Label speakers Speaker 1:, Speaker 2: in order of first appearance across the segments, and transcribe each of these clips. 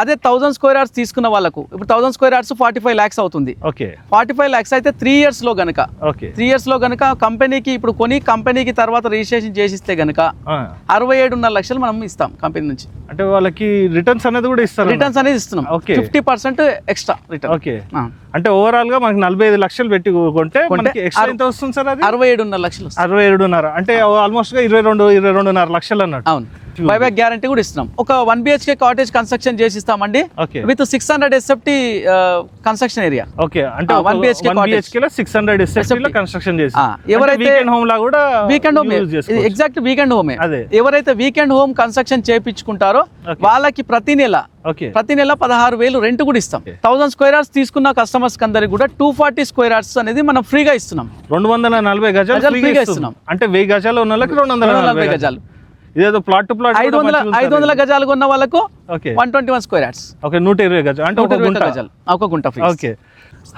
Speaker 1: అదే 1000 square yards తీసుకున్న వాళ్ళకు ఇప్పుడు 1000 స్క్వేర్ యార్డ్స్ 45 lakhs అవుతుంది. 45 lakhs అయితే 3 years లో గనక 3 years లో గనక కంపెనీకి ఇప్పుడు కంపెనీకి తర్వాత రిజిస్ట్రేషన్ చేసిస్తే గనక 67.5 లక్షలు మనం ఇస్తాం కంపెనీ నుంచి.
Speaker 2: అంటే వాళ్ళకి రిటర్న్స్ అనేది కూడా ఇస్తారు.
Speaker 1: రిటర్న్స్ అనేది ఇస్తున్నాం 50% ఎక్స్ట్రా రిటర్న్.
Speaker 2: అంటే ఓవరాల్ గా మనకి 45 లక్షలు పెట్టి కొంటే ఎక్స్ట్రా ఎంత వస్తుంది సార్? అది
Speaker 1: 67.5 లక్షలు.
Speaker 2: 67.5 అంటే ఆల్మోస్ట్ గా 22.5 లక్షలు అన్నట్టు.
Speaker 1: అవును, బైబ్యాక్ గ్యారంటీ కూడా ఇస్తున్నాం. ఒక 1 BHK కాటేజ్ కన్స్ట్రక్షన్ చేసి ఇస్తామండి విత్ 600 SFT కన్స్ట్రక్షన్ ఏరియా.
Speaker 2: అంటే
Speaker 1: 1 BHK లో
Speaker 2: 600 SFT లో కన్స్ట్రక్షన్ చేసి
Speaker 1: ఎవరైతే
Speaker 2: వీకెండ్ హోమ్ లా కూడా
Speaker 1: వీకెండ్ హోమ్ ఎగ్జాక్ట్ వీకెండ్ హోమే ఎవరైతే వీకెండ్ హోమ్ కన్స్ట్రక్షన్ చేయించుకుంటారో వాళ్ళకి ప్రతి నెల 16,000 రెంట్ కూడా ఇస్తాం. 1000 స్క్వేర్ యార్డ్స్ తీసుకున్న కస్టమర్స్ అందరికి కూడా 240 స్క్వేర్ యార్డ్స్ అనేది మనం ఫ్రీగా ఇస్తున్నాం.
Speaker 2: 240 గజాలు ఫ్రీగా ఇస్తున్నాం. అంటే 1000 గజాలు ఉన్న వాళ్ళకి 240
Speaker 1: గజాలు.
Speaker 2: ఇదేదో ప్లాట్ టు ప్లాట్
Speaker 1: 500 గజాలు కొన్న వాళ్ళకు 121 స్క్వేర్ యార్డ్స్.
Speaker 2: 120 గజాలు అంటే
Speaker 1: ఒక గుంట free.
Speaker 2: Okay.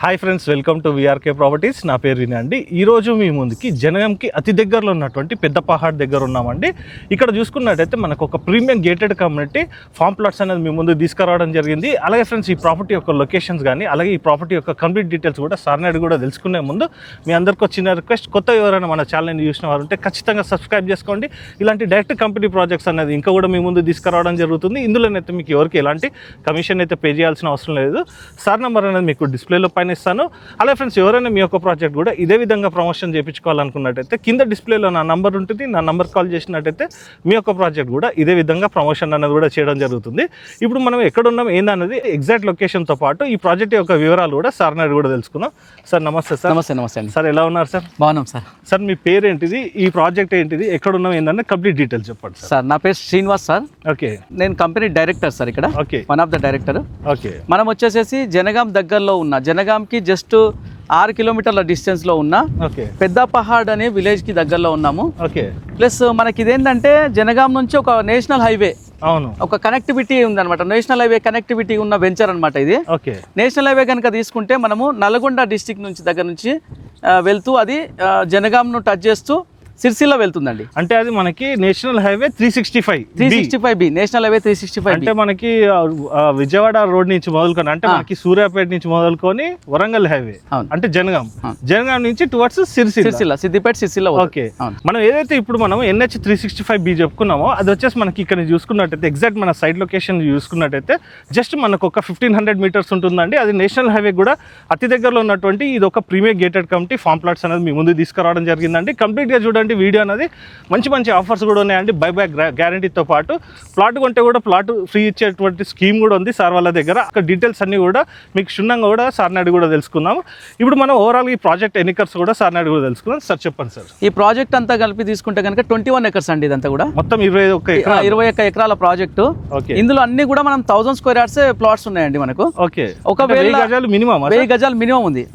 Speaker 2: Hi friends, welcome to VRK properties. నా పేరు వినా అండి. ఈరోజు మీ ముందుకి జనగాంకి అతి దగ్గరలో ఉన్నటువంటి పెద్ద పహాడ్ దగ్గర ఉన్నామండి. ఇక్కడ చూసుకున్నట్టయితే మనకు ఒక premium gated community form plots అనేది మీ ముందు తీసుకురావడం జరిగింది. అలాగే ఫ్రెండ్స్, ఈ ప్రాపర్టీ యొక్క లొకేషన్స్ కానీ అలాగే ఈ ప్రాపర్టీ యొక్క కంప్లీట్ డీటెయిల్స్ కూడా సార్నాడు కూడా తెలుసుకునే ముందు మీ అందరికీ వచ్చిన రిక్వెస్ట్, కొత్త ఎవరైనా మన ఛానల్ని చూసిన వారు ఉంటే ఖచ్చితంగా సబ్స్క్రైబ్ చేసుకోండి. ఇలాంటి డైరెక్ట్ కంపెనీ ప్రాజెక్ట్స్ అనేది ఇంకా కూడా మీ ముందు తీసుకురావడం జరుగుతుంది. ఇందులోనైతే మీకు ఎవరికి ఎలాంటి కమిషన్ అయితే పే చేయాల్సిన అవసరం లేదు. సార్ నెంబర్ అనేది మీకు డిస్ప్లేలో పైన ఇస్తాను. అలాగే ఫ్రెండ్స్, ఎవరైనా మీ యొక్క ప్రాజెక్ట్ కూడా ఇదే విధంగా ప్రమోషన్ చేయించుకోవాలనుకున్నట్టయితే కింద డిస్ప్లేలో నా నంబర్ ఉంటుంది. నా నంబర్ కాల్ చేసినట్టయితే మీ యొక్క ప్రాజెక్ట్ కూడా ఇదే విధంగా ప్రమోషన్ అనేది కూడా చేయడం జరుగుతుంది. ఇప్పుడు మనం ఎక్కడున్నాం ఏందన్నది ఎగ్జాక్ట్ లొకేషన్తో పాటు ఈ ప్రాజెక్ట్ యొక్క వివరాలు కూడా సార్ నాడు కూడా తెలుసుకుందాం. సార్ నమస్తే సార్.
Speaker 1: నమస్తే
Speaker 2: సార్, ఎలా ఉన్నారు సార్?
Speaker 1: బాగున్నాం సార్.
Speaker 2: సార్, మీ పేరు ఏంటిది, ఈ ప్రాజెక్ట్ ఏంటిది, ఎక్కడున్నాం ఏందన్న కంప్లీట్ డీటెయిల్స్ చెప్పండి
Speaker 1: సార్. నా పేరు శ్రీనివాస్ సార్.
Speaker 2: ఓకే. నేను
Speaker 1: కంపెనీ డైరెక్టర్ సార్ ఇక్కడ.
Speaker 2: Okay.
Speaker 1: One of the director.
Speaker 2: Okay.
Speaker 1: మనం వచ్చేసేసి జనగాం దగ్గరలో ఉన్న జనగాంకి జస్ట్ 6 కిలోమీటర్ల డిస్టెన్స్ లో ఉన్న పెద్ద పహాడ్ అనే విలేజ్ కి దగ్గరలో ఉన్నాము. ప్లస్ మనకి ఇదేంటంటే జనగాం నుంచి ఒక నేషనల్ హైవే, ఒక కనెక్టివిటీ ఉందన్నమాట. నేషనల్ హైవే కనెక్టివిటీ ఉన్న వెంచర్ అనమాట ఇది. నేషనల్ హైవే కనుక తీసుకుంటే మనము నల్గొండ డిస్టిక్ నుంచి దగ్గర నుంచి వెళ్తూ అది జనగాంను టచ్ చేస్తూ సిరిసిల్ల వెళ్తుందండి.
Speaker 2: అంటే అది మనకి national highway
Speaker 1: 365B national highway 365.
Speaker 2: అంటే మనకి విజయవాడ రోడ్ నుంచి మొదలుకొని అంటే మనకి సూర్యాపేట నుంచి మొదలుకొని వరంగల్ హైవే అంటే జనగాం నుంచి టువర్డ్స్ సిరిసిల్ల, సిద్దిపేట, సిరిసిల్ల. ఓకే. మనం ఏదైతే ఇప్పుడు మనం NH 365B చెప్పుకున్నామో అది వచ్చేసి మనకి ఇక్కడ చూసుకున్నట్టయితే ఎగ్జాక్ట్ మన సైడ్ లొకేషన్ చూసుకున్నట్టయితే జస్ట్ మనకు ఒక 1500 మీటర్స్ ఉంటుందండి. అది నేషనల్ హైవే కూడా అతి దగ్గరలో ఉన్నటువంటి ఇది ఒక premium gated committee form plots అనేది మీ ముందు తీసుకురావడం జరిగిందండి. కంప్లీట్ గా చూడండి, వీడియో అనేది మంచి ఆఫర్స్ కూడా ఉన్నాయండి. బైబ్యాక్ గ్యారంటీతో పాటు ప్లాట్ కొంటే కూడా ప్లాట్ ఫ్రీ ఇచ్చేటువంటి స్కీమ్ కూడా ఉంది సార్ వాళ్ళ దగ్గర. అక్కడ డీటెయిల్స్ అన్ని కూడా మీకు క్షుణ్ణంగా కూడా సార్ నాడు కూడా తెలుసుకుందాం. ఇప్పుడు మనం ఓవరాల్ ఈ ప్రాజెక్ట్ ఎన్ని ఎకర్స్ కూడా సార్ నాడు కూడా తెలుసుకుందాం. సార్ చెప్పండి సార్.
Speaker 1: ఈ ప్రాజెక్ట్ అంతా కలిపి తీసుకుంటే కనుక 21 ఎకర్స్ అండి. ఇదంతా కూడా మొత్తం
Speaker 2: 21
Speaker 1: ఎకరాల ప్రాజెక్టు. ఇందులో అన్ని కూడా మనం 1000 స్క్వేర్ యార్డ్స్ ప్లాట్స్ ఉన్నాయండి మనకు. ఒకవేళ 1000 గజాలు మినిమం ఉంది.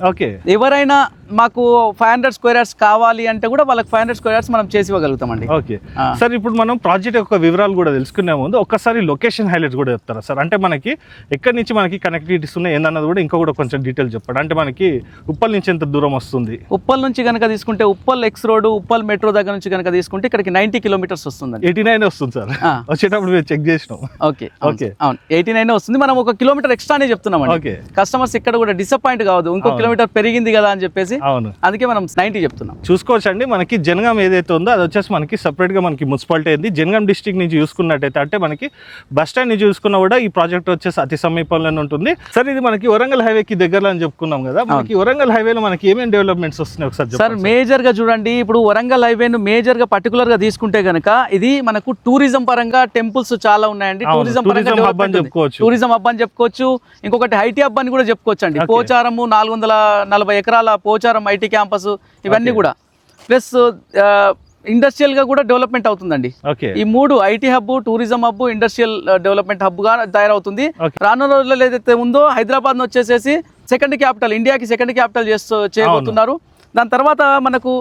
Speaker 1: ఎవరైనా మాకు 500 స్క్వేర్ యార్డ్స్ కావాలి అంటే కూడా వాళ్ళకి 500 స్క్వేర్ యార్డ్స్ మనం చేసి ఇవ్వగలుగుతామండి.
Speaker 2: Okay sir. ఇప్పుడు మనం ప్రాజెక్ట్ యొక్క వివరాలు కూడా తెలుసుకునే ముందు ఒక్కసారి లొకేషన్ హైలైట్స్ కూడా చెప్తారా సార్? అంటే మనకి ఎక్కడి నుంచి మనకి కనెక్టివిటీస్ ఉన్నాయి ఏందన్నది కూడా ఇంకా కూడా కొంచెం డీటెయిల్ చెప్పండి. అంటే మనకి ఉప్పల్ నుంచి ఎంత దూరం వస్తుంది?
Speaker 1: ఉప్పల్ నుంచి కనుక తీసుకుంటే Uppal X road, Uppal metro దగ్గర నుంచి కనుక తీసుకుంటే ఇక్కడికి 90 కిలోమీటర్స్ వస్తుంది.
Speaker 2: 89 వస్తుంది సార్. వచ్చేటప్పుడు మేము చెక్ చేసినాం.
Speaker 1: ఓకే. అవును, 89 వస్తుంది. మనం 1 కిలోమీటర్ ఎక్స్ట్రానే చెప్తున్నాం. కస్టమర్స్ ఇక్కడ కూడా డిసప్పాయింట్ కావద్దు, ఇంకో కిలోమీటర్ పెరిగింది కదా అని చెప్పేసి. అందుకే మనం 90 చెప్తున్నాం.
Speaker 2: చూసుకోవచ్చండి. మనకి జనగాం ఏదైతే ఉందో అది వచ్చేసి మనకి సపరేట్ గా మనకి మున్సిపాలిటీ అయింది. జనగాం డిస్ట్రిక్ట్ నుంచి చూసుకున్నట్టయితే అంటే మనకి బస్ స్టాండ్ నుంచి చూసుకున్నా కూడా ఈ ప్రాజెక్ట్ వచ్చేసి అతి సమీపంలోనే ఉంటుంది. సార్, ఇది మనకి వరంగల్ హైవేకి దగ్గరలో అని చెప్పుకున్నాం కదా. మనకి వరంగల్ హైవేలో మనకి ఏమేమి డెవలప్మెంట్స్ వస్తున్నాయి ఒకసారి
Speaker 1: సార్? మేజర్ గా చూడండి, ఇప్పుడు వరంగల్ హైవేను మేజర్ గా పర్టికులర్ గా తీసుకుంటే కనుక ఇది మనకు టూరిజం పరంగా టెంపుల్స్ చాలా ఉన్నాయండి. టూరిజం పరంగా
Speaker 2: హబ్ అని చెప్పుకోవచ్చు.
Speaker 1: టూరిజం హబ్ అని చెప్పుకోవచ్చు. ఇంకొకటి ఐటీ హబ్ అని కూడా చెప్పుకోవచ్చు అండి. పోచారము 440 ఎకరాల పోచారం ఐటీ క్యాంపస్ ఇవన్నీ కూడా. ప్లస్ ఇండస్ట్రియల్ గా కూడా డెవలప్మెంట్ అవుతుందండి. ఈ 3 IT hub, tourism hub, industrial development hub గా తయారవుతుంది. రానున్న రోజుల్లో ఏదైతే ఉందో హైదరాబాద్ వచ్చేసేసి సెకండ్ క్యాపిటల్, ఇండియాకి సెకండ్ క్యాపిటల్ చేయబోతున్నారు. దాని తర్వాత మనకు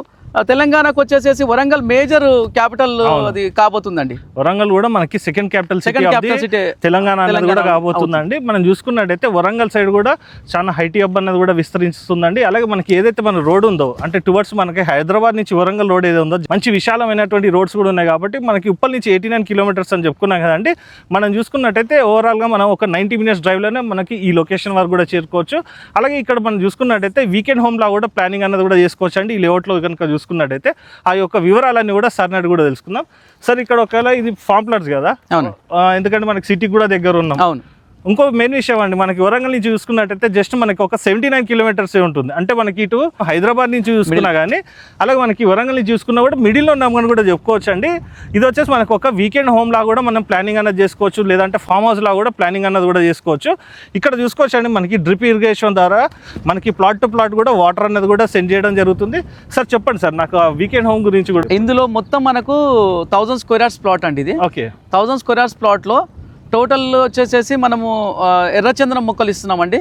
Speaker 1: తెలంగాణకు వచ్చేసేసి వరంగల్ మేజర్ క్యాపిటల్ అది కాబోతుందండి.
Speaker 2: వరంగల్ కూడా మనకి సెకండ్ క్యాపిటల్ సిటీ తెలంగాణ అనేది కూడా కాబోతుందండి. మనం చూసుకున్నట్టయితే వరంగల్ సైడ్ కూడా చాలా హైటీ హబ్ అనేది కూడా విస్తరిస్తుందండి. అలాగే మనకి ఏదైతే మన రోడ్ ఉందో అంటే టువర్డ్స్ మనకి హైదరాబాద్ నుంచి వరంగల్ రోడ్ ఏదో ఉందో మంచి విశాలమైనటువంటి రోడ్స్ కూడా ఉన్నాయి కాబట్టి మనకి ఉప్పల్ నుంచి 89 కిలోమీటర్స్ అని చెప్పుకున్నాం కదండి. మనం చూసుకున్నట్టయితే ఓవరాల్గా మనం ఒక 90 మినిట్స్ డ్రైవ్లోనే మనకి ఈ లొకేషన్ వరకు కూడా చేరుకోవచ్చు. అలాగే ఇక్కడ మనం చూసుకున్నట్టయితే వీకెండ్ హోమ్లా కూడా ప్లానింగ్ అనేది కూడా చేసుకోవచ్చు అండి. ఈ లేఅవుట్లో కనుక చూసుకున్నట్టయితే ఆ యొక్క వివరాలన్నీ కూడా సార్ నాటి కూడా తెలుసుకుందాం. సార్ ఇక్కడ ఒకవేళ ఇది ఫామ్ ప్లాట్స్ కదా, ఎందుకంటే మనకి సిటీకి కూడా దగ్గర ఉన్నాం.
Speaker 1: అవును.
Speaker 2: ఇంకో మెయిన్ విషయం అండి, మనకి వరంగల్ నుంచి చూసుకున్నట్టయితే జస్ట్ మనకి ఒక 79 కిలోమీటర్స్ ఉంటుంది. అంటే మనకి ఇటు హైదరాబాద్ నుంచి చూసుకున్నా కానీ అలాగే మనకి వరంగల్ నుంచి చూసుకున్నా కూడా మిడిల్లో ఉన్నామని కూడా చెప్పుకోవచ్చు అండి. ఇది వచ్చేసి మనకు ఒక వీకెండ్ హోమ్ లా కూడా మనం ప్లానింగ్ అన్నది చేసుకోవచ్చు, లేదంటే ఫామ్ హౌస్ లా కూడా ప్లానింగ్ అన్నది కూడా చేసుకోవచ్చు. ఇక్కడ చూసుకోవచ్చు అండి, మనకి డ్రిప్ ఇరిగేషన్ ద్వారా మనకి ప్లాట్ టు ప్లాట్ కూడా వాటర్ అన్నది కూడా సెండ్ చేయడం జరుగుతుంది. సార్ చెప్పండి సార్ నాకు వీకెండ్ హోమ్ గురించి కూడా.
Speaker 1: ఇందులో మొత్తం మనకు 1000 స్క్వేర్ యార్డ్స్ ప్లాట్ అండి ఇది.
Speaker 2: ఓకే.
Speaker 1: 1000 స్క్వేర్ యార్డ్స్ ప్లాట్ లో టోటల్ వచ్చేసేసి మనము ఎర్రచందనం మొక్కలు ఇస్తున్నామండి.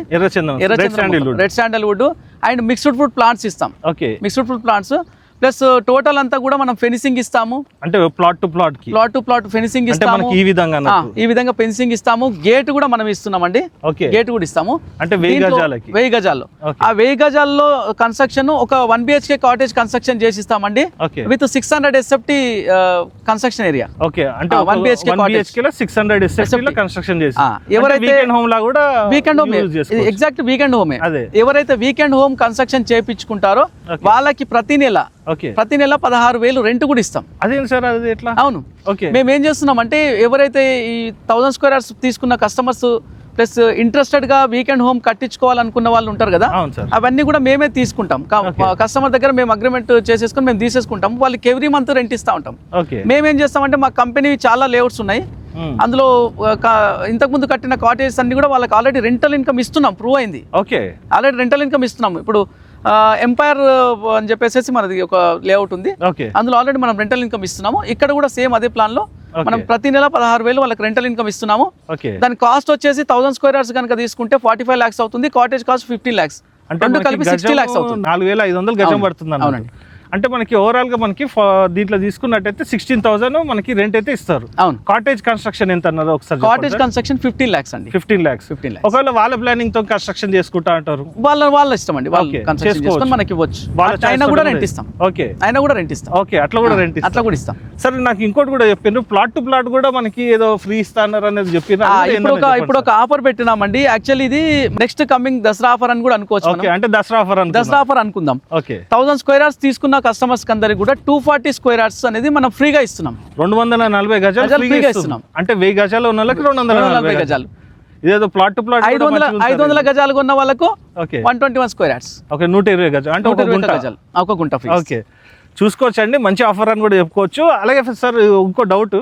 Speaker 1: Red sandalwood and mixed fruit plants ఇస్తాం.
Speaker 2: Okay.
Speaker 1: Mixed fruit plants plus total అంతా కూడా మనం ఫెన్సింగ్ ఇస్తాము.
Speaker 2: అంటే ప్లాట్ టు ప్లాట్
Speaker 1: ఫెన్సింగ్ ఇస్తాము.
Speaker 2: ఈ
Speaker 1: విధంగా ఫెన్సింగ్ ఇస్తాము. గేట్ కూడా మనం ఇస్తున్నామండి. గేట్ కూడా ఇస్తాము.
Speaker 2: అంటే 1000
Speaker 1: గజాల్లో ఆ 1000 గజాల్లో కన్స్ట్రక్షన్ ఒక 1 BHK కాటేజ్ కన్స్ట్రక్షన్ చేసి ఇస్తామండి with 600 SFT construction area.
Speaker 2: Okay. అంటే
Speaker 1: 1 BHK లో
Speaker 2: 600 SFT లో కన్స్ట్రక్షన్ చేసి
Speaker 1: ఎవరైతే
Speaker 2: వీకెండ్ హోమ్ లా కూడా
Speaker 1: వీకెండ్ హోమ్ ఎగ్జాక్ట్ వీకెండ్ హోమే ఎవరైతే వీకెండ్ హోమ్ కన్స్ట్రక్షన్ చేయించుకుంటారో వాళ్ళకి ప్రతి నెల 16,000 రెంట్ కూడా ఇస్తాం.
Speaker 2: అదేంటి సార్ అది ఎట్లా?
Speaker 1: అవును. మేము ఏం చేస్తున్నాం అంటే ఎవరైతే ఈ 1000 స్క్వేర్ యార్డ్స్ తీసుకున్న కస్టమర్స్ ప్లస్ ఇంట్రెస్టెడ్ గా వీకెండ్ హోమ్ కట్టించుకోవాలనుకున్న వాళ్ళు ఉంటారు కదా, అవన్నీ కూడా మేమే తీసుకుంటాం. కస్టమర్ దగ్గర మేము అగ్రిమెంట్ చేసేసుకుని మేము తీసేసుకుంటాం. వాళ్ళకి ఎవ్రీ మంత్ రెంట్ ఇస్తా ఉంటాం. మేమేం చేస్తామంటే మా కంపెనీ చాలా లేఅవుట్స్ ఉన్నాయి, అందులో ఇంతకుముందు కట్టిన కాటేజెస్ అన్ని కూడా వాళ్ళకి ఆల్రెడీ రెంటల్ ఇన్కమ్ ఇస్తున్నాం. ప్రూవ్ అయింది. ఆల్రెడీ రెంటల్ ఇన్కమ్ ఇస్తున్నాం. ఇప్పుడు ఎంపైర్ అని చెప్పేసి మనది ఒక లేఅవుట్ ఉంది, అందులో ఆల్రెడీ మనం రెంటల్ ఇన్కమ్ ఇస్తున్నాము. ఇక్కడ కూడా సేమ్ అదే ప్లాన్ లో మనం ప్రతి నెల 16,000 వాళ్ళకి రెంటల్ ఇన్కమ్ ఇస్తున్నాము. దాని కాస్ట్ వచ్చేసి 1000 స్క్వేర్ యార్డ్స్ కనుక తీసుకుంటే 45 lakhs అవుతుంది. కాటేజ్ కాస్ట్ 15 lakhs, రెండు కలిపి 60 lakhs అవుతుంది.
Speaker 2: 4,500 గజం పడుతుంది. అవునండి. అంటే మనకి ఓవరాల్ గా మనకి దీంట్లో తీసుకున్నట్టయితే 16,000 మనకి రెంట్ అయితే ఇస్తారు. అవును. కాటేజ్ కన్స్ట్రక్షన్ ఎంత అన్నారు ఒకసారి?
Speaker 1: కాటేజ్ కన్స్ట్రక్షన్ 15 lakhs అండి.
Speaker 2: 15 lakhs. ఒకవేళ వాళ్ళ ప్లానింగ్ తో కన్స్ట్రక్షన్ చేసుకుంటా అంటారు, వాళ్ళ
Speaker 1: ఇష్టం అండి. వాళ్ళు కన్స్ట్రక్షన్ చేసుకొని మనకి ఇవ్వచ్చు. అయినా కూడా రెంట్ ఇస్తాం.
Speaker 2: ఓకే.
Speaker 1: అయినా కూడా రెంట్ ఇస్తాం.
Speaker 2: ఓకే. అట్లా కూడా రెంట్
Speaker 1: ఇస్తాం.
Speaker 2: సరే, నాకు ఇంకోటి కూడా చెప్పారు, ప్లాట్ టు ప్లాట్ కూడా మనకి ఏదో ఫ్రీ ఇస్తాన్నారు అనేది చెప్పారు.
Speaker 1: ఇప్పుడు ఒక ఆఫర్ పెట్టినామండి. యాక్చువల్లీ ఇది నెక్స్ట్ కమింగ్ దసరా ఆఫర్ అని కూడా అనుకోవచ్చు.
Speaker 2: అంటే దసరా
Speaker 1: ఆఫర్ అనుకుందాం. 1000 స్క్వేర్ యార్డ్స్ తీసుకున్న కస్టమర్స్ అందరికి కూడా 240 స్క్వేర్ యార్డ్స్ అనేది మనం ఫ్రీగా ఇస్తున్నాం.
Speaker 2: 240 గజాలు ఫ్రీగా ఇస్తున్నాం. అంటే 1000 గజాలు ఉన్న వాళ్ళకి 240 గజాలు. ఇదేదో ప్లాట్ టు ప్లాట్
Speaker 1: 500 గజాలు ఉన్న వాళ్ళకు 121 స్క్వేర్ యార్డ్స్.
Speaker 2: ఓకే. 120 గజాలు అంటే
Speaker 1: ఒక గుంట ఫ్రీ.
Speaker 2: ఓకే. చూసుకోవచ్చండి, మంచి ఆఫర్ అని కూడా చెప్పుకోవచ్చు. అలాగే సార్ ఇంకో డౌట్,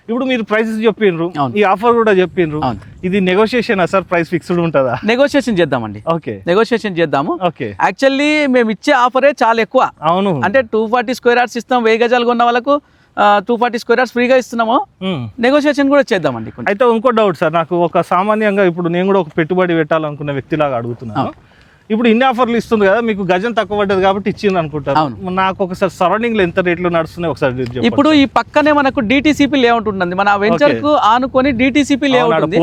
Speaker 2: ఇప్పుడు మీరు ప్రైసెస్ చెప్పిండ్రు, ఈ ఆఫర్ కూడా చెప్పిండ్రు, ఇది నెగోషియేషన్ సార్? ప్రైస్ ఫిక్స్డ్ ఉంటుందా?
Speaker 1: నెగోషియేషన్ చేద్దామండి.
Speaker 2: ఓకే.
Speaker 1: నెగోషియేషన్ చేద్దాము.
Speaker 2: ఓకే.
Speaker 1: యాక్చువల్లీ మేము ఇచ్చే ఆఫరే చాలా ఎక్కువ.
Speaker 2: అవును.
Speaker 1: అంటే 240 స్క్వేర్ యార్డ్స్ ఇస్తాం, 1000 గజాలు కొన్న వాళ్ళకు 240 స్క్వేర్ యార్డ్స్ ఫ్రీగా ఇస్తున్నాము. నెగోషియేషన్ కూడా చేద్దామండి.
Speaker 2: అయితే ఇంకో డౌట్ సార్, నాకు ఒక సామాన్యంగా ఇప్పుడు నేను కూడా ఒక పెట్టుబడి పెట్టాలనుకున్న వ్యక్తిలాగా అడుగుతున్నాను. ఇప్పుడు ఇన్ని ఆఫర్లు ఇస్తుంది కదా, మీకు గజం తక్కువ పడ్డది కాబట్టి ఇచ్చింది అనుకుంటారు. నాకు ఒకసారి సరౌండింగ్ లో ఎంత రేట్లు నడుస్తున్నాయి ఒకసారి?
Speaker 1: ఇప్పుడు ఈ పక్కనే మనకు DTCP లేఅవుట్ ఉంటుంది, మన వెంచర్ కు ఆనుకొని DTCP లేఅవుట్ ఉంది.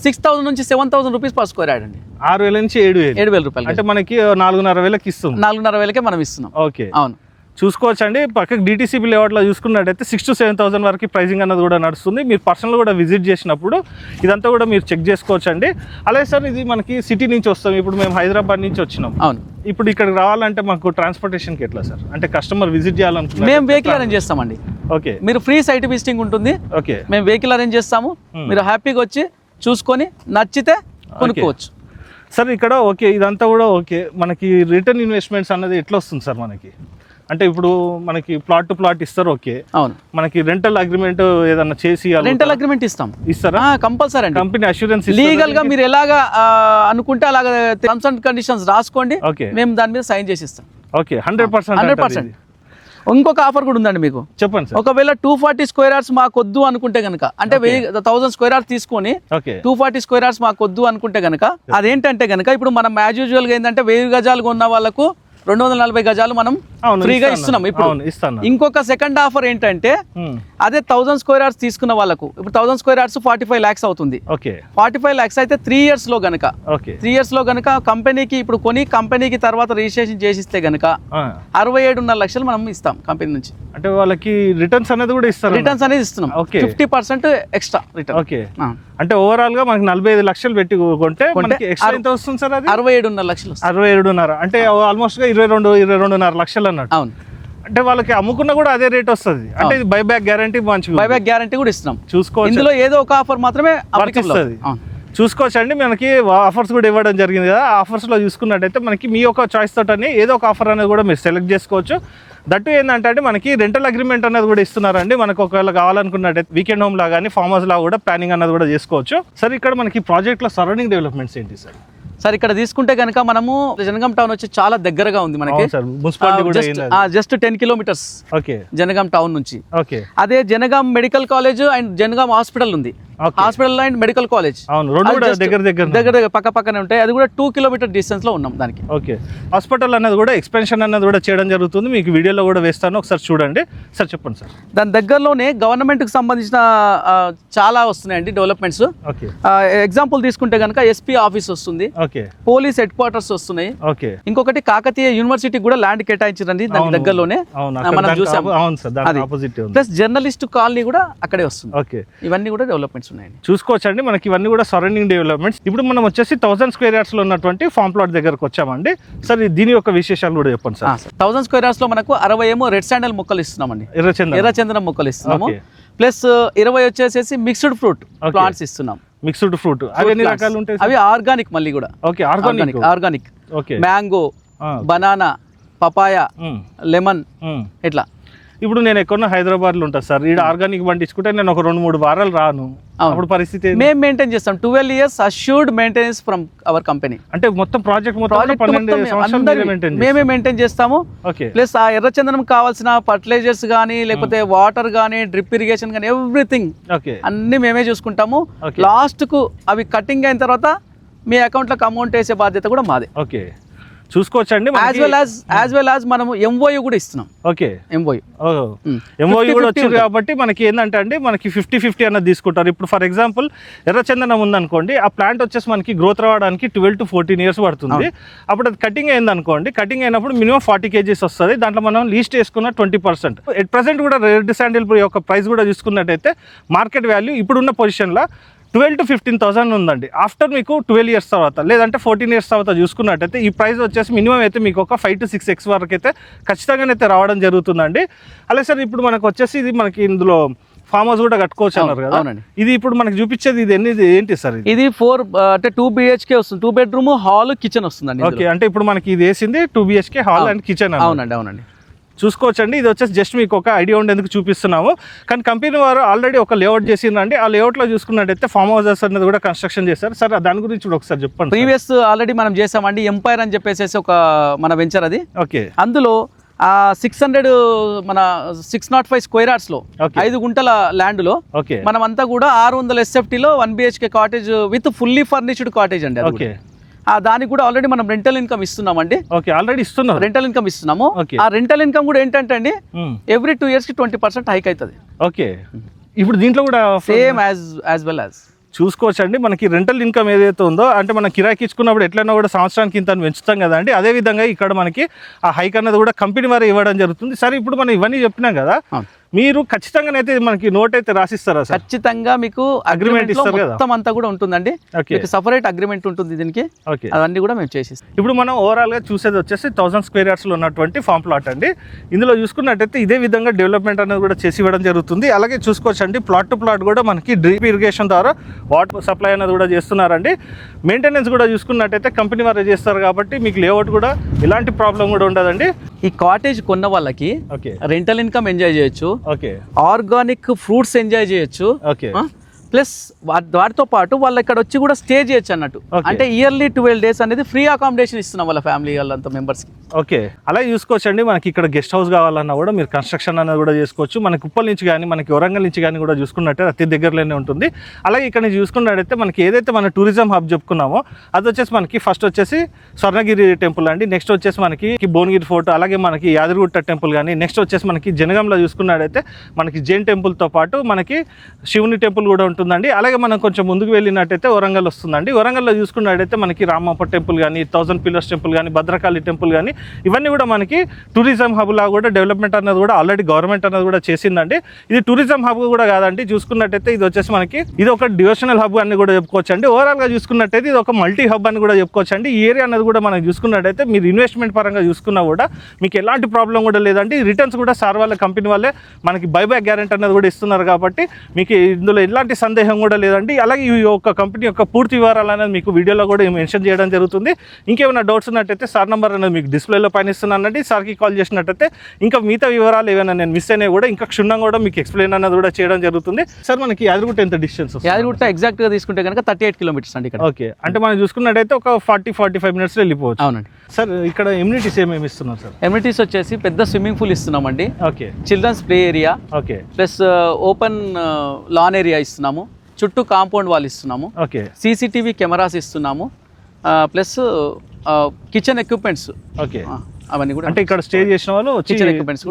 Speaker 1: 6,000 నుంచి 7,000 రూపీస్ పర్ స్క్వేర్ యార్డ్ అండి.
Speaker 2: 6,000 నుంచి 7,000 రూపాయలు. అంటే మనకి 4,500 ఇస్తుంది.
Speaker 1: 4,500 మనం ఇస్తున్నాం.
Speaker 2: ఓకే. అవును. చూసుకోవచ్చు అండి, పక్కకి DTCP లేఅవుట్లో చూసుకున్నట్టయితే 6,000 to 7,000 వరకు ప్రైసింగ్ అన్నది కూడా నడుస్తుంది. మీరు పర్సనల్ కూడా విజిట్ చేసినప్పుడు ఇదంతా కూడా మీరు చెక్ చేసుకోవచ్చు అండి. అలాగే సార్, ఇది మనకి సిటీ నుంచి వస్తాం, ఇప్పుడు మేము హైదరాబాద్ నుంచి వచ్చినాం.
Speaker 1: అవును.
Speaker 2: ఇప్పుడు ఇక్కడికి రావాలంటే మాకు ట్రాన్స్పోర్టేషన్కి ఎట్లా సార్? అంటే కస్టమర్ విజిట్ చేయాలనుకుంటే
Speaker 1: మేము వెహికల్ అరేంజ్ చేస్తామండి.
Speaker 2: ఓకే.
Speaker 1: మీరు ఫ్రీ సైట్ విజిటింగ్ ఉంటుంది.
Speaker 2: ఓకే.
Speaker 1: మేము వెహికల్ అరేంజ్ చేస్తాము, మీరు హ్యాపీగా వచ్చి చూసుకొని నచ్చితే కొనుక్కోవచ్చు.
Speaker 2: సార్ ఇక్కడ ఓకే, ఇదంతా కూడా ఓకే. మనకి రిటర్న్ ఇన్వెస్ట్మెంట్స్ అన్నది ఎట్లా వస్తుంది సార్ మనకి? అంటే ఇప్పుడు మనకి ప్లాట్ టు ప్లాట్ ఇస్తారు. ఓకే. అవును. మనకి రెంటల్ అగ్రిమెంట్ ఏదన్నా చేసి
Speaker 1: రెంటల్ అగ్రిమెంట్ ఇస్తారా? కంపల్సరీ అండి.
Speaker 2: కంపెనీ అష్యూరెన్స్
Speaker 1: లీగల్ గా మీరు ఎలాగా అనుకుంటే అలాగా టర్మ్స్ అండ్ కండిషన్స్ రాసుకోండి, మేము దాని మీద సైన్ చేసి ఇస్తాం.
Speaker 2: ఓకే. 100%.
Speaker 1: ఇంకొక ఆఫర్ కూడా ఉందండి మీకు.
Speaker 2: చెప్పండి సార్.
Speaker 1: ఒకవేళ 240 స్క్వేర్ యార్డ్స్ మాకు వద్దు అనుకుంటే కనుక, అంటే 1000 స్క్వేర్ యార్డ్స్ తీసుకొని 240 స్క్వేర్ యార్డ్స్ మాకు వద్దు అనుకుంటే కనుక, అదేంటంటే కనుక ఇప్పుడు మనం యాజ్ యూజువల్ గా ఏంటంటే 1000 గజాలు కొన్న వాళ్ళకు 240 గజాలు మనం ఫ్రీగా ఇస్తున్నాం ఇప్పుడు. ఇంకొక సెకండ్ ఆఫర్ ఏంటంటే అదే 1000 స్క్వేర్ యార్డ్స్ తీసుకున్న వాళ్ళకు ఇప్పుడు 1000 స్క్వేర్ యార్డ్స్ 45 lakhs అవుతుంది. 45 lakhs అయితే 3 years లో గనక 3 years లో గనక కంపెనీకి ఇప్పుడు కొని కంపెనీకి తర్వాత రిజిస్ట్రేషన్ చేసిస్తే గనక 67.5 లక్షలు మనం ఇస్తాం కంపెనీ నుంచి.
Speaker 2: అంటే వాళ్ళకి రిటర్న్స్ అనేది కూడా ఇస్తారు.
Speaker 1: రిటర్న్స్ అనేది ఇస్తున్నాం 50% ఎక్స్ట్రా రిటర్న్.
Speaker 2: అంటే ఓవరాల్ గా మనకి 45 లక్షలు పెట్టి కొంటే ఎక్స్ట్రా ఎంత వస్తుంది సార్? అది
Speaker 1: 67.5 లక్షలు.
Speaker 2: 67.5 అంటే ఆల్మోస్ట్ గా 22.5 లక్షలు అన్నట్టు.
Speaker 1: అవును.
Speaker 2: అంటే వాళ్ళకి అమ్ముకున్నా కూడా అదే రేట్ వస్తుంది. అంటే ఇది బైబ్యాక్ గ్యారంటీ మంచిగా,
Speaker 1: బైబ్యాక్ గ్యారంటీ కూడా ఇస్తున్నాం.
Speaker 2: చూసుకోవచ్చు.
Speaker 1: ఇందులో ఏదో ఒక ఆఫర్ మాత్రమే
Speaker 2: వర్తిస్తుంది. చూసుకోవచ్చు అండి, మనకి ఆఫర్స్ కూడా ఇవ్వడం జరిగింది కదా. ఆ ఆఫర్స్ లో చూసుకున్నట్టయితే మనకి మీ యొక్క చాయిస్ తోటని ఏదో ఒక ఆఫర్ అనేది కూడా మీరు సెలెక్ట్ చేసుకోవచ్చు. దట్టు ఏంటంటే మనకి రెంటల్ అగ్రిమెంట్ అనేది కూడా ఇస్తున్నారండి. మనకు ఒకవేళ కావాలనుకున్నట్టయితే వీకెండ్ హోమ్ లా కానీ ఫార్మ్ హౌస్ లా కూడా ప్లానింగ్ అనేది కూడా చేసుకోవచ్చు. సార్ ఇక్కడ మనకి ప్రాజెక్ట్ లో సరౌండింగ్ డెవలప్మెంట్స్ ఏంటి సార్?
Speaker 1: సార్ ఇక్కడ తీసుకుంటే కనుక మనము జనగాం టౌన్ వచ్చి చాలా దగ్గరగా ఉంది మనకి. జస్ట్ 10 kilometers జనగాం టౌన్ నుంచి. అదే Jangaon medical college and Jangaon hospital ఉంది. హాస్పిటల్ అండ్ మెడికల్ కాలేజ్ దగ్గర పక్క పక్కనే ఉంటాయి. అది కూడా 2 kilometer డిస్టెన్స్ లో ఉన్నాం దానికి.
Speaker 2: హాస్పిటల్ అనేది కూడా ఎక్స్పెన్షన్ అనేది కూడా చేయడం జరుగుతుంది. మీకు వీడియోలో కూడా వేస్తాను, ఒకసారి చూడండి. సార్ చెప్పండి సార్.
Speaker 1: దాని దగ్గరలోనే గవర్నమెంట్ కి సంబంధించిన చాలా వస్తున్నాయండి డెవలప్మెంట్స్. ఎగ్జాంపుల్ తీసుకుంటే కనుక ఎస్పీ ఆఫీస్ వస్తుంది, పోలీస్ హెడ్ క్వార్టర్స్ వస్తున్నాయి. ఇంకొకటి కాకతీయ యూనివర్సిటీ కూడా ల్యాండ్ కేటాయించారండి దాని దగ్గరలోనే మనం చూసాం. ప్లస్ జర్నలిస్ట్ కాలనీ కూడా అక్కడే వస్తుంది. ఇవన్నీ కూడా డెవలప్మెంట్స్ ఉన్నాయండి.
Speaker 2: చూసుకోవచ్చండి, మనకి ఇవన్నీ కూడా సరౌండింగ్ డెవలప్మెంట్స్. ఇప్పుడు మనం వచ్చేసి 1000 స్క్వేర్ యార్డ్స్ లో ఉన్నటువంటి ఫార్మ్ ప్లాట్ దగ్గరకు వచ్చామండి. సార్ దీని యొక్క విశేషాలు కూడా చెప్పండి సార్.
Speaker 1: 1000 స్క్వేర్ యార్డ్స్ లో మనకు 60 ఏమో రెడ్ శాండల్ మొక్కలు ఇస్తున్నామండి, ఎర్రచందనం మొక్కలు ఇస్తున్నాము. ప్లస్ 20 వచ్చేసి మిక్స్డ్ ఫ్రూట్ ప్లాంట్స్ ఇస్తున్నాం.
Speaker 2: మిక్స్డ్ ఫ్రూట్ అవి ఎన్ని రకాలు ఉంటాయి?
Speaker 1: అవి ఆర్గానిక్ మళ్ళీ కూడా. Organic mango, banana, papaya, lemon ఇట్లా.
Speaker 2: ఇప్పుడు నేను ఎక్కడో హైదరాబాద్ లో ఉంటా సార్, ఈ ఆర్గానిక్ పండించుకుంటే నేను ఒక 2-3 వారాలు రాను. అప్పుడు పరిస్థితి
Speaker 1: మేము మెయింటైన్ చేస్తాం. 12 years assured maintenance from our company.
Speaker 2: అంటే మొత్తం ప్రాజెక్ట్ మేమే
Speaker 1: మెయింటైన్ చేస్తాము. ప్లస్ ఆ ఎర్రచందనం కావాల్సిన ఫర్టిలైజర్స్ కానీ లేకపోతే వాటర్ కానీ డ్రిప్ ఇరిగేషన్ కానీ ఎవ్రీథింగ్ అన్ని మేమే చూసుకుంటాము. లాస్ట్ కు అవి కటింగ్ అయిన తర్వాత మీ అకౌంట్ లోకి అమౌంట్ వేసే బాధ్యత కూడా మాదే.
Speaker 2: చూసుకోవచ్చండి.
Speaker 1: యాజ్ వెల్ యాజ్ మనము ఎంఓయూ కూడా ఇస్తున్నాం.
Speaker 2: ఎంఓయూ కూడా వచ్చింది కాబట్టి మనకి ఏంటంటే అండి మనకి 50-50 అన్నది తీసుకుంటారు. ఇప్పుడు ఫర్ ఎగ్జాంపుల్ ఎర్రచందనం ఉందనుకోండి, ఆ ప్లాంట్ వచ్చేసి మనకి గ్రోత్ రావడానికి 12 to 14 years పడుతుంది. అప్పుడు అది కటింగ్ అయిందనుకోండి, కటింగ్ అయినప్పుడు మినిమం 40 kgs వస్తుంది. దాంట్లో మనం లీస్ట్ వేసుకున్న 20%. ఎట్ ప్రెసెంట్ కూడా రెడ్ శాండిల్ యొక్క ప్రైస్ కూడా చూసుకున్నట్టయితే మార్కెట్ వాల్యూ ఇప్పుడున్న పొజిషన్లో 12 to 15,000 ఉందండి. ఆఫ్టర్ మీకు 12 years తర్వాత లేదంటే 14 years తర్వాత చూసుకున్నట్టయితే ఈ ప్రైస్ వచ్చేసి మినిమం అయితే మీకు ఒక 5 to 6x వరకు అయితే ఖచ్చితంగానైతే రావడం జరుగుతుందండి. అలాగే సార్ ఇప్పుడు మనకు వచ్చేసి ఇది మనకి ఇందులో ఫామ్ హౌస్ కూడా కట్టుకోవచ్చు అన్నారు కదా. ఇది ఇప్పుడు మనకి చూపించేది ఇది ఏంటి సార్?
Speaker 1: ఇది 4 అంటే 2 BHK వస్తుంది. 2 bedroom హాల్ కిచెన్ వస్తుందండి.
Speaker 2: అంటే ఇప్పుడు మనకి ఇది వేసింది 2 BHK హాల్ అండ్ కిచెన్.
Speaker 1: అవునండి.
Speaker 2: చూసుకోవచ్చండి. ఇది వచ్చేసి జస్ట్ మీకు ఒక ఐడియా ఉండేందుకు చూపిస్తున్నాము. కానీ కంపెనీ వారు ఆల్రెడీ ఒక లేఅవుట్ చేసిందండి. ఆ లేఅవుట్లో చూసుకున్నట్టయితే ఫామ్ హౌసెస్ అనేది కూడా కన్స్ట్రక్షన్ చేశారు. సార్ దాని గురించి కూడా ఒకసారి చెప్పండి.
Speaker 1: ప్రీవియస్ ఆల్రెడీ మనం చేసామండి. ఎంపైర్ అని చెప్పేసి ఒక మన వెంచర్ అది. అందులో 600 మన 605 స్క్వేర్ యార్డ్స్ లో 5 గుంటల ల్యాండ్ లో మనం అంతా కూడా 600 SFT లో 1 BHK cottage with fully furnished cottage అండి. దానికి కూడా ఆల్రెడీ మనం రెంటల్ ఇన్కమ్ ఇస్తున్నామండి.
Speaker 2: ఆల్రెడీ ఇస్తున్నాం,
Speaker 1: రెంటల్ ఇన్కమ్ ఇస్తున్నాము. ఆ రెంటల్ ఇన్కమ్ కూడా ఏంటంటే అండి ఎవ్రీ 2 years కి 20% హైక్ అవుతుంది.
Speaker 2: ఇప్పుడు దీంట్లో కూడా
Speaker 1: సేమ్ యాజ్ వెల్ యాజ్
Speaker 2: చూసుకోవచ్చండి. మనకి రెంటల్ ఇన్కమ్ ఏదైతే ఉందో అంటే మనం కిరాయికి ఇచ్చుకున్నప్పుడు ఎట్లైనా కూడా సంవత్సరానికి ఇంత పెంచుతాం కదా అండి. అదేవిధంగా ఇక్కడ మనకి ఆ హైక్ అన్నది కూడా కంపెనీ వారే ఇవ్వడం జరుగుతుంది. సరే ఇప్పుడు మనం ఇవన్నీ చెప్పినాం కదా, మీరు ఖచ్చితంగానైతే మనకి నోట్ అయితే రాసిస్తారా?
Speaker 1: ఖచ్చితంగా మీకు అగ్రిమెంట్ ఇస్తారు కదా, మొత్తం అంతా కూడా ఉంటుందండి. సపరేట్ అగ్రిమెంట్ ఉంటుంది దీనికి. అవన్నీ కూడా మేము చేసిస్తాం.
Speaker 2: ఇప్పుడు మనం ఓవరాల్ గా చూసేది వచ్చేసి 1000 స్క్వేర్ యార్డ్స్ లో ఉన్నటువంటి ఫామ్ ప్లాట్ అండి. ఇందులో చూసుకున్నట్టయితే ఇదే విధంగా డెవలప్మెంట్ అనేది కూడా చేసి ఇవ్వడం జరుగుతుంది. అలాగే చూసుకోవచ్చండి ప్లాట్ టు ప్లాట్ కూడా మనకి డ్రిప్ ఇరిగేషన్ ద్వారా వాటర్ సప్లై అనేది కూడా చేస్తున్నారండి. మెయింటెనెన్స్ కూడా చూసుకున్నట్టయితే కంపెనీ వారే చేస్తారు కాబట్టి మీకు లేఅవుట్ కూడా ఎలాంటి ప్రాబ్లం కూడా ఉండదండి.
Speaker 1: ఈ కాటేజ్ కొన్న వాళ్ళకి రెంటల్ ఇన్కమ్ ఎంజాయ్ చేయొచ్చు, ఆర్గానిక్ ఫ్రూట్స్ ఎంజాయ్ చేయొచ్చు, ప్లస్ వాటితో పాటు వాళ్ళు ఇక్కడ వచ్చి కూడా స్టే చేయొచ్చు అన్నట్టు. అంటే ఇయర్లీ 12 days అనేది ఫ్రీ అకామిడేషన్ ఇస్తున్నాం వాళ్ళ ఫ్యామిలీ వాళ్ళంతా మెంబర్స్కి.
Speaker 2: ఓకే, అలాగే చూసుకోవచ్చు అండి. మనకి ఇక్కడ గెస్ట్ హౌస్ కావాలన్నా కూడా మీరు కన్స్ట్రక్షన్ అనేది కూడా చేసుకోవచ్చు. మనకి ఉప్పల్ నుంచి కానీ మనకి వరంగల్ నుంచి కానీ కూడా చూసుకున్నట్టే అతి దగ్గరలోనే ఉంటుంది. అలాగే ఇక్కడ నుంచి చూసుకున్నట్టయితే మనకి ఏదైతే మన టూరిజం హబ్ చెప్పుకున్నామో అది వచ్చేసి మనకి ఫస్ట్ వచ్చేసి స్వర్ణగిరి టెంపుల్ అండి, నెక్స్ట్ వచ్చేసి మనకి భువనగిరి ఫోర్ట్, అలాగే మనకి యాదగిరిగుట్ట టెంపుల్ కానీ, నెక్స్ట్ వచ్చేసి మనకి జనగాంలో చూసుకున్నట్టయితే మనకి జైన్ టెంపుల్తో పాటు మనకి శివుని టెంపుల్ కూడా ఉంటుందండి. అలాగే మనం కొంచెం ముందుకు వెళ్ళినట్టయితే వరంగల్ వస్తుందండి. వరంగల్లో చూసుకున్నట్టయితే మనకి రామప్ప టెంపుల్ కానీ, 1000 Pillars టెంపుల్ కానీ, భద్రకాళి టెంపుల్ కానీ ఇవన్నీ కూడా మనకి టూరిజం హబ్ లా కూడా డెవలప్మెంట్ అనేది కూడా ఆల్రెడీ గవర్నమెంట్ అనేది కూడా చేసిందండి. ఇది టూరిజం హబ్ కూడా కాదండి, చూసుకున్నట్టయితే ఇది వచ్చేసి మనకి ఇది ఒక డివోషనల్ హబ్ అని కూడా చెప్పుకోవచ్చు అండి. ఓవరాల్గా చూసుకున్నట్టయితే ఇది ఒక మల్టీ హబ్ అని కూడా చెప్పుకోవచ్చు అండి. ఈ ఏరియా అనేది కూడా మనం చూసుకున్నట్టయితే మీరు ఇన్వెస్ట్మెంట్ పరంగా చూసుకున్నా కూడా మీకు ఎలాంటి ప్రాబ్లం కూడా లేదండి. రిటర్న్స్ కూడా సార్ వాళ్ళ కంపెనీ వాళ్ళే మనకి బైబ్యాక్ గ్యారెంటీ అనేది కూడా ఇస్తున్నారు కాబట్టి మీకు ఇందులో ఎలాంటి సందేహం కూడా లేదండి. అలాగే ఈ యొక్క కంపెనీ యొక్క పూర్తి వివరాలు అనేది మీకు వీడియోలో కూడా మెన్షన్ చేయడం జరుగుతుంది. ఇంకేమైనా డౌట్స్ ఉన్నట్టయితే సార్ నెంబర్ అనేది మీకు డిస్ప్లేలో పైన ఇస్తున్నానండి. సార్కి కాల్ చేసినట్టయితే ఇంకా మిగతా వివరాలు ఏమైనా నేను మిస్ అయినా కూడా ఇంకా క్షుణ్ణంగా కూడా మీకు ఎక్స్ప్లెయిన్ అనేది కూడా చేయడం జరుగుతుంది. సార్ మనకి యాదగిరిగుట్ట ఎంత డిస్టెన్స్?
Speaker 1: యాదగిరిగుట్ట ఎగ్జాక్ట్గా తీసుకుంటే కనుక 38 kilometers అండి ఇక్కడ.
Speaker 2: ఓకే, అంటే మనం చూసుకున్నట్టయితే ఒక 40-45 minutes వెళ్ళిపోవచ్చు.
Speaker 1: అవునండి
Speaker 2: సార్. ఇక్కడ ఎమ్యూనిటీస్ ఏమేమి ఇస్తున్నారు సార్?
Speaker 1: ఎమ్యూనిటీస్ వచ్చేసి పెద్ద స్విమ్మింగ్ పూల్ ఇస్తున్నామండి,
Speaker 2: okay,
Speaker 1: children's play area,
Speaker 2: okay,
Speaker 1: plus open lawn area ఇస్తున్నాము, చుట్టూ కాంపౌండ్ వాల్ ఇస్తున్నాము,
Speaker 2: ఓకే,
Speaker 1: CCTV కెమెరాస్ ఇస్తున్నాము, ప్లస్ కిచెన్ ఎక్విప్మెంట్స్,
Speaker 2: ఓకే,
Speaker 1: అవన్నీ కూడా.
Speaker 2: అంటే ఇక్కడ స్టే చేసిన వాళ్ళు
Speaker 1: కిచెన్ ఎక్విప్మెంట్స్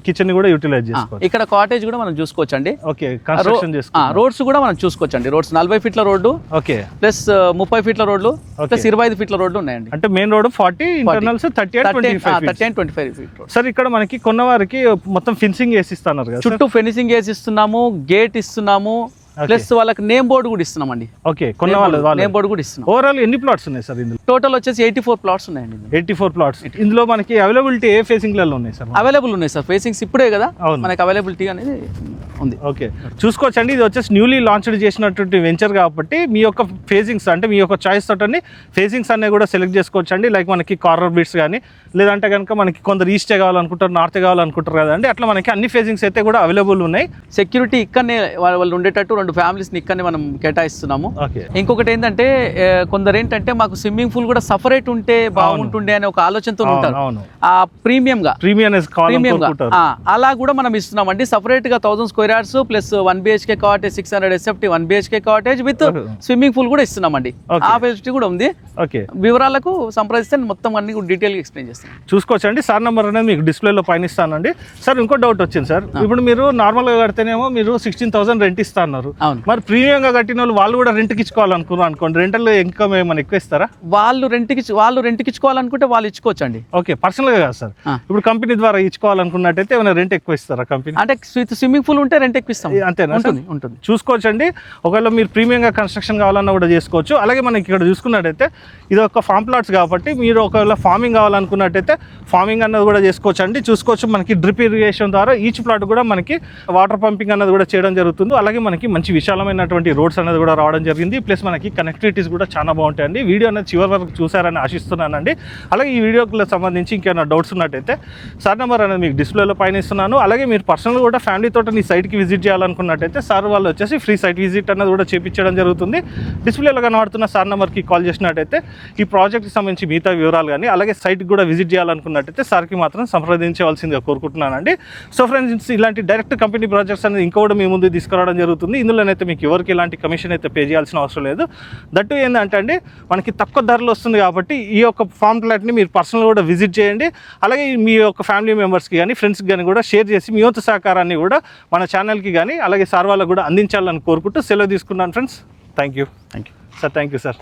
Speaker 2: కిచెన్ కూడా యూటిలైజ్ చేసుకోవచ్చు.
Speaker 1: ఇక్కడ కాటేజ్ కూడా మనం చూసుకోవచ్చు అండి.
Speaker 2: ఓకే, కన్స్ట్రక్షన్ చేసుకోవచ్చు.
Speaker 1: రోడ్స్ కూడా మనం చూసుకోవచ్చు అండి. Roads 40 feet road,
Speaker 2: okay,
Speaker 1: plus 30 feet రోడ్లు, ప్లస్ 25 feet రోడ్లు ఉన్నాయండి.
Speaker 2: అంటే main road 40, internals 30 and 25 feet. Sir ఇక్కడ మనకి కొన్న వారికి మొత్తం ఫెన్సింగ్ వేసి ఇస్తున్నారు కదా,
Speaker 1: చుట్టూ ఫెన్సింగ్ వేసి ఇస్తున్నాము, గేట్ ఇస్తున్నాము, ప్లస్ వాళ్ళకి నేమ్ బోర్డు కూడా ఇస్తున్నామండి.
Speaker 2: ఓకే, కొన్న వాళ్ళు
Speaker 1: నేమ్ బోర్డు కూడా ఇస్తున్నాం.
Speaker 2: ఓవరాల్ ఎన్ని ప్లాట్స్ ఉన్నాయి సార్ ఇందులో?
Speaker 1: టోటల్ వచ్చేసి 84 plots ఉన్నాయండి.
Speaker 2: 84 plots. ఇందులో మనకి అవైలబిలిటీ ఏ ఫేసింగ్లలో ఉన్నాయి సార్?
Speaker 1: అవైలబుల్ ఉన్నాయి సార్, ఫేసింగ్స్ ఇప్పుడే కదా మనకి అవైలబిలిటీ అనేది ఉంది.
Speaker 2: ఓకే, చూసుకోవచ్చండి. ఇది వచ్చేసి న్యూలీ లాంచ్డ్ చేసినటువంటి వెంచర్ కాబట్టి మీ యొక్క ఫేసింగ్స్ అంటే మీ యొక్క చాయిస్ తోటి ఫేసింగ్స్ అన్నీ కూడా సెలెక్ట్ చేసుకోవచ్చు అండి. లైక్ మనకి కార్నర్ బీట్స్ కానీ, లేదంటే కనుక మనకి కొందరు ఈస్టే కావాలనుకుంటారు, నార్త్ కావాలనుకుంటారు కదండి, అట్లా మనకి అన్ని ఫేసింగ్స్ అయితే కూడా అవైలబుల్ ఉన్నాయి.
Speaker 1: సెక్యూరిటీ ఇక్కడనే వాళ్ళు ఉండేటట్టు 2 families ని ఇక్కడనే మనం కేటాయిస్తున్నాము.
Speaker 2: ఓకే,
Speaker 1: ఇంకొకటి ఏంటంటే కొందరు ఏంటంటే మాకు స్విమ్మింగ్ పూల్ కూడా సపరేట్ ఉంటే బాగుంటుండే అనే ఒక ఆలోచనతో ఉంటారు. ఆ ప్రీమియం గా అలా కూడా మనం ఇస్తున్నామండి. సపరేట్ గా 1000 square yards plus 1 BHK cottage, 600 SFT 1 BHK cottage with swimming pool కూడా ఇస్తున్నామండి. ఆ ఫెసిలిటీ కూడా ఉంది.
Speaker 2: ఓకే,
Speaker 1: వివరాలకు సంప్రదిస్తే మొత్తం అన్ని డీటెయిల్ గా ఎక్స్ప్లెయిన్ చేస్తాను.
Speaker 2: చూసుకోవచ్చండి. సార్ నెంబర్ అనేది మీకు డిస్ప్లేలో పైన ఇస్తానండి. సార్ ఇంకో డౌట్ వచ్చింది సార్, ఇప్పుడు మీరు నార్మల్ గా కడితేనేమో మీరు 16,000 రెంట్ ఇస్తా అన్నారు. మరి ప్రీమియం గా కట్టిన వాళ్ళు కూడా రెంట్కి ఇచ్చుకోవాలనుకున్నారు అనుకోండి, రెంటల్ ఇన్కమ్ ఏమైనా ఎక్కువ ఇస్తారా?
Speaker 1: వాళ్ళు రెంట్కి ఇచ్చుకోవాలనుకుంటే వాళ్ళు ఇచ్చుకోవచ్చు అండి.
Speaker 2: ఓకే, పర్సనల్ గా కాదు సార్. ఇప్పుడు కంపెనీ ద్వారా ఇచ్చుకోవాలనుకున్నట్టయితే ఏమైనా రెంట్ ఎక్కువ ఇస్తారా కంపెనీ?
Speaker 1: అంటే స్విమ్మింగ్ పూల్ ఉంటే రెంట్ ఎక్కువ ఇస్తాం.
Speaker 2: అంతేనా?
Speaker 1: ఉంటుంది.
Speaker 2: చూసుకోవచ్చండి. ఒకవేళ మీరు ప్రీమియం గా కన్స్ట్రక్షన్ కావాలన్నా కూడా చేసుకోవచ్చు. అలాగే మనకి ఇక్కడ చూసుకున్నట్టయితే ఇది ఒక ఫామ్ ప్లాట్స్ కాబట్టి మీరు ఒకవేళ ఫార్మింగ్ కావాలనుకున్నట్టయితే ఫార్మింగ్ అన్నది కూడా చేసుకోవచ్చు అండి. చూసుకోవచ్చు మనకి డ్రిప్ ఇరిగేషన్ ద్వారా ఈచ్ ప్లాట్ కూడా మనకి వాటర్ పంపింగ్ అన్నది కూడా చేయడం జరుగుతుంది. అలాగే మనకి మంచి విశాలమైనటువంటి రోడ్స్ అనేది కూడా రావడం జరిగింది. ప్లస్ మనకి కనెక్టివిటీస్ కూడా చాలా బాగుంటాయండి. వీడియో అనేది చివరి వరకు చూసారని ఆశిస్తున్నానండి. అలాగే ఈ వీడియోకి సంబంధించి ఇంకేమైనా డౌట్స్ ఉన్నట్టయితే సార్ నెంబర్ అనేది మీకు డిస్ప్లేలో పైన ఇస్తున్నాను. అలాగే మీరు పర్సనల్ కూడా ఫ్యామిలీ తోటి ఈ సైట్కి విజిట్ చేయాలనుకున్నట్టయితే సార్ వాళ్ళు వచ్చేసి ఫ్రీ సైట్ విజిట్ అనేది కూడా చేయించడం జరుగుతుంది. డిస్ప్లేలో కనబడుతున్న సార్ నెంబర్కి కాల్ చేసినట్టయితే ఈ ప్రాజెక్ట్కి సంబంధించి మిగతా వివరాలు కానీ అలాగే సైట్కి కూడా విజిట్ చేయాలనుకున్నట్టయితే సార్కి మాత్రం సంప్రదించవలసిందిగా కోరుకుంటున్నానండి. సో ఫ్రెండ్స్, ఇలాంటి డైరెక్ట్ కంపెనీ ప్రాజెక్ట్స్ అనేది ఇంకా కూడా మీ ముందు తీసుకురావడం జరుగుతుంది. ఇందులోనైతే మీకు ఎవరికి ఇలాంటి కమిషన్ అయితే పే చేయాల్సిన అవసరం లేదు. దట్టు ఏంటంటే అండి మనకి తక్కువ ధరలో వస్తుంది కాబట్టి ఈ యొక్క ఫామ్ ప్లాట్ని మీరు పర్సనల్ కూడా విజిట్ చేయండి. అలాగే మీ యొక్క ఫ్యామిలీ మెంబర్స్కి కానీ ఫ్రెండ్స్కి కానీ కూడా షేర్ చేసి మీ వంతు సహకారాన్ని కూడా మన ఛానల్కి కానీ అలాగే సార్ వాళ్ళకు కూడా అందించాలని కోరుకుంటూ సెలవు తీసుకున్నాను friends. Thank you sir. Thank you sir.